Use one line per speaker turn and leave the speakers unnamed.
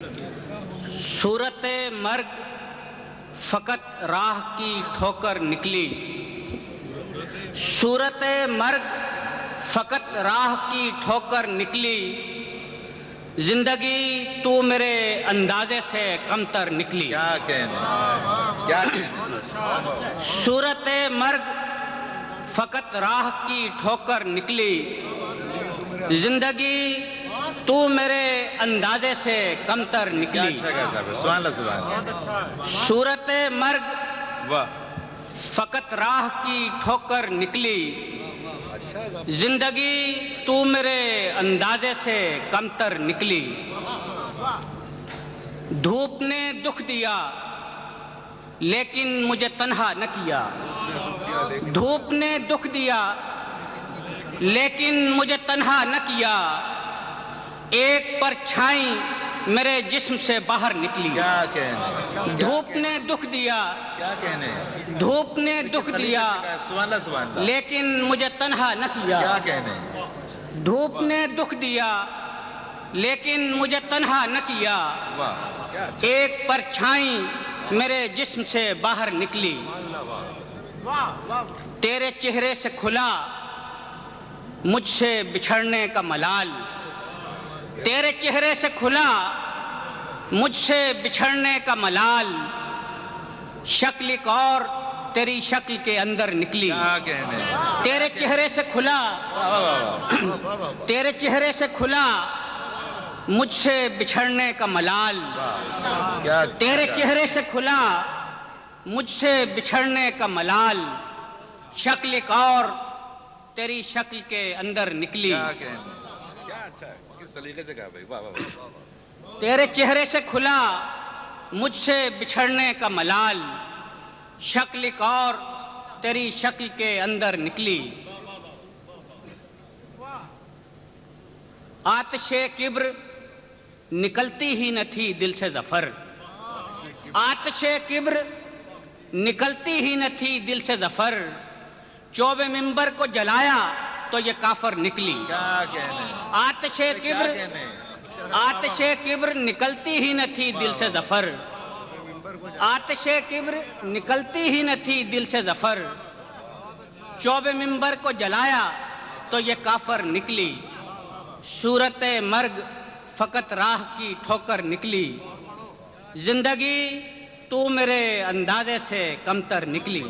सूरत मर्ग फकत राह की ठोकर निकली। सूरत मर्ग फकत राह की ठोकर निकली। जिंदगी तू मेरे अंदाजे से कमतर निकली।
क्या कहने, क्या कहने।
सूरत मर्ग फकत राह की ठोकर निकली। जिंदगी तू मेरे अंदाजे से कमतर
क्या
निकली।
अच्छा कहा साहब, सुभान अल्लाह, सुभान अल्लाह।
सूरत मर्ग
वाह,
फकत राह की ठोकर निकली। जिंदगी तू मेरे अंदाजे से कमतर निकली। धूप ने दुख दिया लेकिन मुझे तन्हा न किया। धूप ने दुख दिया लेकिन मुझे तन्हा न किया। एक परछाई मेरे जिस्म से बाहर निकली।
क्या कहने।
धूप ने दुख दिया,
क्या कहने।
धूप ने दुख दिया
सुभान अल्लाह, सुभान अल्लाह।
लेकिन मुझे तन्हा न किया।
क्या कहने।
धूप ने दुख दिया लेकिन मुझे तन्हा न किया।
वाह, क्या अच्छा।
एक परछाई मेरे जिस्म से बाहर निकली। तेरे चेहरे से खुला मुझसे बिछड़ने का मलाल। तेरे चेहरे से खुला मुझसे बिछड़ने का मलाल। शक्ल एक और तेरी शक्ल के अंदर निकली।
क्या कहने।
तेरे चेहरे से खुला,
वाह, वाह, वाह।
तेरे चेहरे से खुला मुझसे बिछड़ने का मलाल।
क्या
तेरे चेहरे से खुला मुझसे बिछड़ने का मलाल। शक्ल एक और तेरी शक्ल के अंदर निकली।
क्या कहने। क्या अच्छा है, किस सलीके से कहा भाई, वाह वाह वाह।
तेरे चेहरे से खुला मुझसे बिछड़ने का मलाल। शक्ल एक और तेरी शक्ल के अंदर निकली। आतिशे किब्र निकलती ही न थी दिल से जफर। आतिशे किब्र निकलती ही न थी दिल से जफर। चौबे मिंबर को जलाया तो ये काफर निकली।
क्या कहने।
आतिशे
क्या
किब्र,
कहने।
आतिशे किब्र निकलती ही न थी दिल से जफर। आतिशे किब्र निकलती ही न थी दिल से जफर। चौबे मिंबर को जलाया तो ये काफर निकली। सूरत मर्ग फकत राह की ठोकर निकली। जिंदगी तू मेरे अंदाजे से कमतर निकली।